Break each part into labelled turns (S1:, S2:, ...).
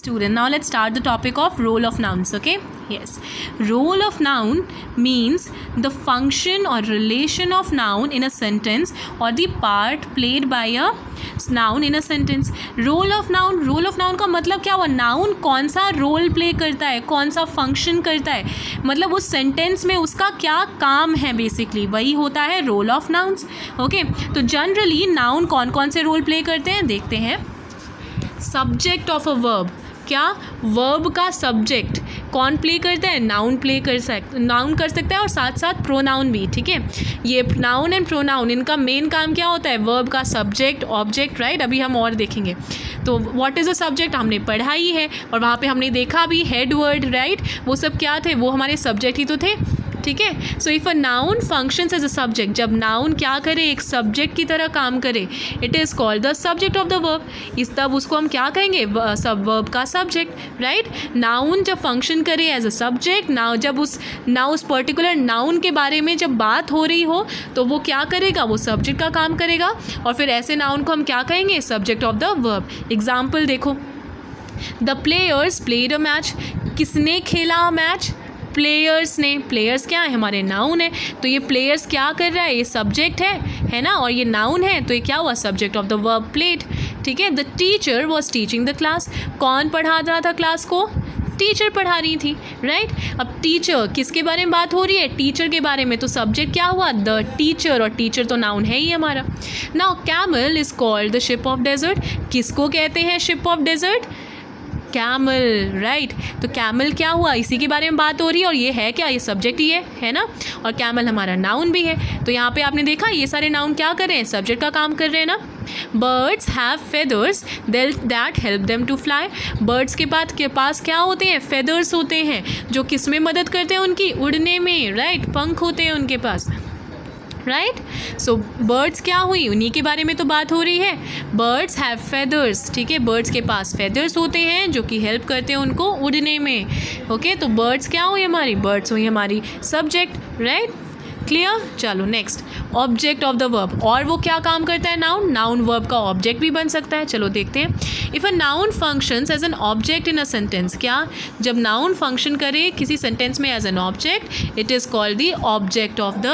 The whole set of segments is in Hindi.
S1: student. Now let's start the topic of role of nouns. Okay, yes, role of noun means the function or relation of noun in a sentence or the part played by a noun in a sentence. role of noun का मतलब क्या हुआ, noun कौन सा रोल प्ले करता है, कौन सा फंक्शन करता है, मतलब उस सेंटेंस में उसका क्या काम है, बेसिकली वही होता है रोल ऑफ नाउन्स. ओके, तो जनरली नाउन कौन कौन से रोल प्ले करते हैं देखते हैं. सब्जेक्ट ऑफ अ वर्ब, क्या वर्ब का सब्जेक्ट कौन प्ले करता है, नाउन प्ले कर सकता है और साथ साथ प्रोनाउन भी. ठीक है, ये नाउन एंड प्रोनाउन इनका मेन काम क्या होता है, वर्ब का सब्जेक्ट ऑब्जेक्ट. राइट, अभी हम और देखेंगे. तो व्हाट इज़ अ सब्जेक्ट हमने पढ़ा ही है और वहाँ पे हमने देखा भी हेड वर्ड. राइट, वो सब क्या थे, वो हमारे सब्जेक्ट ही तो थे. ठीक है, so if a noun functions as a subject, जब नाउन क्या करे, एक सब्जेक्ट की तरह काम करे, it is called the subject of the verb. इस तब उसको हम क्या कहेंगे, सब वर्ब का सब्जेक्ट. राइट, नाउन जब फंक्शन करे एज अ सब्जेक्ट, जब उस पर्टिकुलर नाउन के बारे में जब बात हो रही हो तो वो क्या करेगा, वो सब्जेक्ट का काम करेगा और फिर ऐसे नाउन को हम क्या कहेंगे, subject of the verb. Example देखो, the players played a match, किसने खेला मैच, प्लेयर्स ने. प्लेयर्स क्या है, हमारे नाउन है, तो ये प्लेयर्स क्या कर रहा है, ये सब्जेक्ट है ना, और ये नाउन है, तो ये क्या हुआ, subject of the verb played. ठीक है, the teacher was teaching the class, कौन पढ़ा रहा था क्लास को, टीचर पढ़ा रही थी. राइट, अब टीचर किसके बारे में बात हो रही है, टीचर के बारे में, तो सब्जेक्ट क्या हुआ, द टीचर, और टीचर तो नाउन है ही हमारा. Now camel is called the ship of desert, किसको कहते हैं ship of desert, camel. Right, तो कैमल क्या हुआ, इसी के बारे में बात हो रही है और ये है क्या, ये सब्जेक्ट ही है ना, और कैमल हमारा नाउन भी है. तो यहाँ पे आपने देखा ये सारे नाउन क्या कर रहे हैं, सब्जेक्ट का काम कर रहे हैं ना. Birds have feathers that help them to fly, birds के पास क्या होते हैं, फेदर्स होते हैं, जो किस में मदद करते हैं, उनकी उड़ने में. राइट, पंख होते हैं उनके पास. राइट, सो बर्ड्स क्या हुई, उन्हीं के बारे में तो बात हो रही है. बर्ड्स हैव फेदर्स, ठीक है, बर्ड्स के पास फेदर्स होते हैं जो कि हेल्प करते हैं उनको उड़ने में. ओके, तो बर्ड्स क्या हुई हमारी, बर्ड्स हुई हमारी सब्जेक्ट. Right, clear. चलो next, object of the verb, और वो क्या काम करता है, नाउन वर्ब का ऑब्जेक्ट भी बन सकता है. चलो देखते हैं. If a noun functions as an object in a sentence, क्या जब नाउन फंक्शन करे किसी सेंटेंस में as an object, it is called the object of the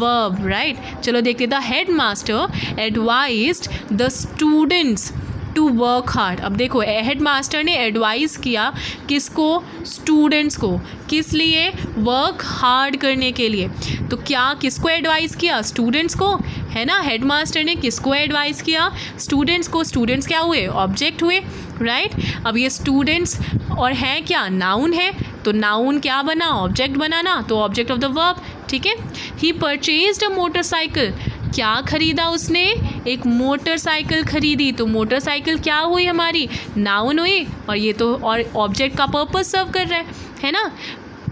S1: verb. Right, चलो देखते. The head master advised the students to work hard. अब देखो, हेड मास्टर ने एडवाइस किया किसको, स्टूडेंट्स को, किस लिए, वर्क हार्ड करने के लिए. तो क्या किसको एडवाइस किया, स्टूडेंट्स को, है ना. हेड मास्टर ने किसको एडवाइस किया, स्टूडेंट्स को. स्टूडेंट्स क्या हुए, ऑब्जेक्ट हुए. राइट, अब ये स्टूडेंट्स और हैं क्या, नाउन है, तो नाउन क्या बना, ऑब्जेक्ट बना ना, तो ऑब्जेक्ट ऑफ द वर्ब. ठीक है, ही परचेज्ड अ मोटरसाइकिल, क्या खरीदा उसने, एक मोटरसाइकिल खरीदी, तो मोटरसाइकिल क्या हुई हमारी, नाउन हुई, और ये तो और ऑब्जेक्ट का पर्पस सर्व कर रहा है ना.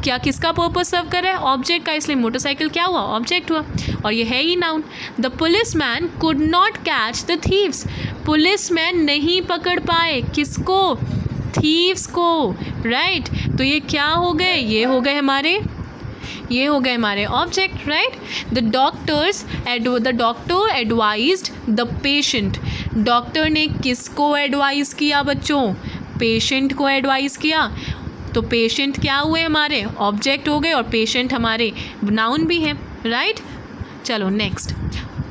S1: क्या किसका पर्पस सर्व कर रहा है, ऑब्जेक्ट का, इसलिए मोटरसाइकिल क्या हुआ, ऑब्जेक्ट हुआ, और ये है ही noun. The policeman could not catch the thieves, policeman नहीं पकड़ पाए, किसको, थीव्स को. राइट, तो ये क्या हो गए, ये हो गए हमारे object. Right, the doctor advised the patient, doctor ने किसको एडवाइस किया बच्चों, पेशेंट को एडवाइस किया, तो पेशेंट क्या हुए हमारे, ऑब्जेक्ट हो गए, और पेशेंट हमारे नाउन भी हैं. राइट, चलो नेक्स्ट.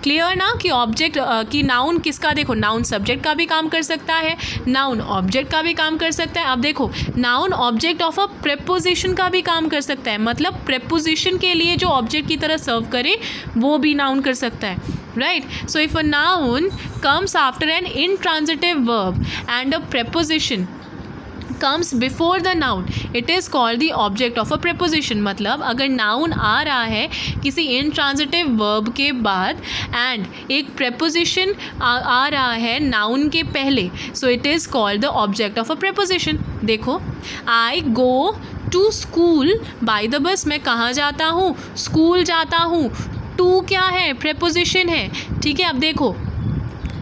S1: क्लियर ना कि ऑब्जेक्ट कि नाउन किसका, देखो नाउन सब्जेक्ट का भी काम कर सकता है, नाउन ऑब्जेक्ट का भी काम कर सकता है. अब देखो, noun object of a preposition का भी काम कर सकता है, मतलब प्रेपोजिशन के लिए जो ऑब्जेक्ट की तरह सर्व करे वो भी नाउन कर सकता है. Right, so if a noun comes after an intransitive verb and a preposition comes before the noun, it is called the object of a preposition. मतलब अगर नाउन आ रहा है किसी intransitive verb के बाद एंड एक preposition आ रहा है नाउन के पहले, so it is called the object of a preposition. देखो, I go to school by the bus, मैं कहाँ जाता हूँ, स्कूल जाता हूँ. to क्या है, preposition है. ठीक है, अब देखो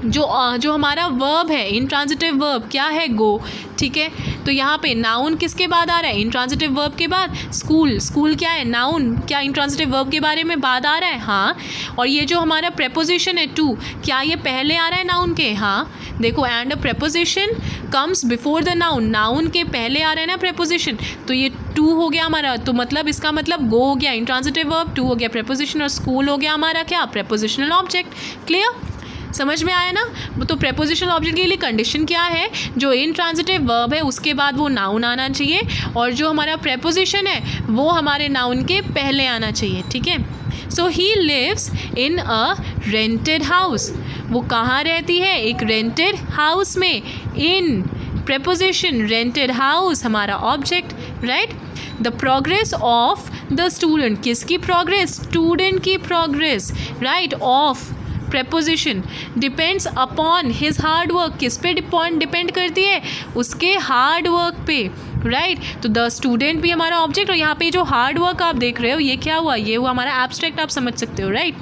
S1: जो हमारा वर्ब है, इंट्रांजिटिव वर्ब क्या है, गो, ठीक है। तो यहाँ पे नाउन किसके बाद आ रहा है, इंट्रांजिटिव वर्ब के बाद, स्कूल, स्कूल क्या है, नाउन, क्या इंट्रांजिटिव वर्ब के बारे में बाद आ रहा है, हाँ। और ये जो हमारा प्रेपोजिशन है टू, क्या ये पहले आ रहा है नाउन के, हाँ। देखो, and a preposition comes before the noun, noun के पहले आ रहा है ना प्रेपोजिशन, तो ये टू हो गया हमारा, तो मतलब इसका मतलब गो हो गया इंट्रांजिटिव वर्ब, टू हो गया प्रेपोजिशन, और स्कूल हो गया हमारा क्या, प्रेपोजिशनल ऑब्जेक्ट। क्लियर, समझ में आया ना। तो प्रेपोजिशनल ऑब्जेक्ट के लिए कंडीशन क्या है, जो इंट्रांजिटिव वर्ब है उसके बाद वो नाउन आना चाहिए, और जो हमारा प्रेपोजिशन है वो हमारे नाउन के पहले आना चाहिए, ठीक है। So he lives in a rented house, वो कहाँ रहती है, एक रेंटेड हाउस में, इन प्रेपोजिशन रेंटेड हाउस हमारा object, right. The progress of the student, किसकी प्रोग्रेस, स्टूडेंट की progress, right, of preposition depends upon his hard work, किस पे डिपेंड करती है, उसके हार्ड वर्क पे, राइट। तो द स्टूडेंट भी हमारा ऑब्जेक्ट, और यहाँ पे जो हार्ड वर्क आप देख रहे हो ये क्या हुआ, ये हुआ हमारा एब्स्ट्रैक्ट, आप समझ सकते हो, राइट।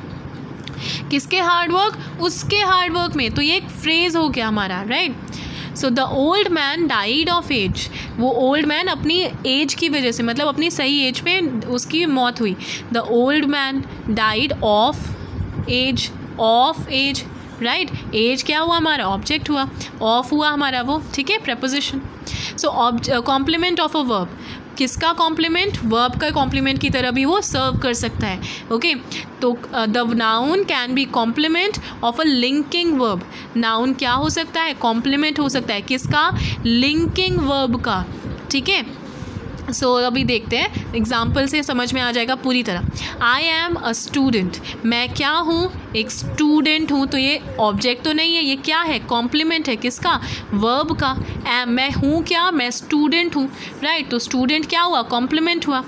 S1: किसके हार्ड वर्क, उसके हार्ड वर्क में, तो ये एक फ्रेज हो गया हमारा, right. So the old man died of age, वो ओल्ड मैन अपनी एज की वजह से, मतलब अपनी सही एज पे उसकी मौत हुई। The old man died of age, of age, right. Age क्या हुआ हमारा, ऑब्जेक्ट हुआ, ऑफ हुआ हमारा वो, ठीक है, preposition. So complement of a verb, किसका कॉम्प्लीमेंट, वर्ब का कॉम्प्लीमेंट की तरह भी वो सर्व कर सकता है, ओके। तो the noun can be complement of a linking verb, noun क्या हो सकता है, कॉम्प्लीमेंट हो सकता है किसका, लिंकिंग वर्ब का, ठीक है। सो अभी देखते हैं एग्जाम्पल से समझ में आ जाएगा पूरी तरह। आई एम अ स्टूडेंट, मैं क्या हूँ, एक स्टूडेंट हूँ, तो ये ऑब्जेक्ट तो नहीं है, ये क्या है, कॉम्प्लीमेंट है किसका, वर्ब का। मैं हूँ क्या, मैं स्टूडेंट हूँ, राइट। तो स्टूडेंट क्या हुआ, कॉम्प्लीमेंट हुआ।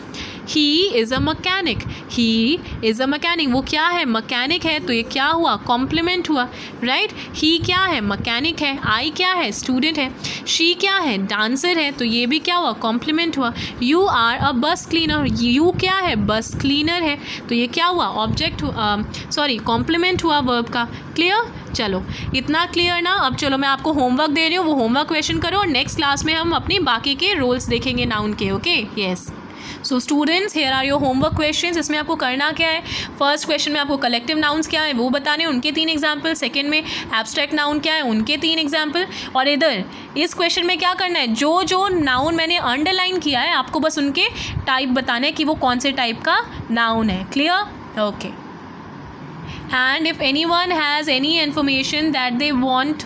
S1: He is a mechanic, he is a mechanic, वो क्या है, मकैनिक है, तो ये क्या हुआ, कॉम्प्लीमेंट हुआ, राइट। ही क्या है, मकैनिक है। आई क्या है, स्टूडेंट है। शी क्या है, डांसर है, तो ये भी क्या हुआ, कॉम्प्लीमेंट हुआ। यू आर अ बस क्लीनर, यू क्या है, बस क्लीनर है, तो ये क्या हुआ, ऑब्जेक्ट, सॉरी कॉम्प्लीमेंट हुआ वर्ब का। क्लियर, चलो इतना क्लियर ना। अब चलो मैं आपको होमवर्क दे रही हूँ, वो होमवर्क क्वेश्चन करो, और नेक्स्ट क्लास में हम अपनी बाकी के रोल्स देखेंगे नाउन के, okay. Yes, so students, here are your homework questions. इसमें आपको करना क्या है, फर्स्ट क्वेश्चन में आपको कलेक्टिव नाउन्स क्या है वो बताने, उनके 3 एग्जाम्पल, सेकंड में एब्स्ट्रैक्ट नाउन क्या है उनके 3 एग्जाम्पल, और इधर इस क्वेश्चन में क्या करना है, जो जो नाउन मैंने अंडरलाइन किया है आपको बस उनके टाइप बताने हैं कि वो कौन से टाइप का नाउन है। Clear, okay. And if anyone has any information that they want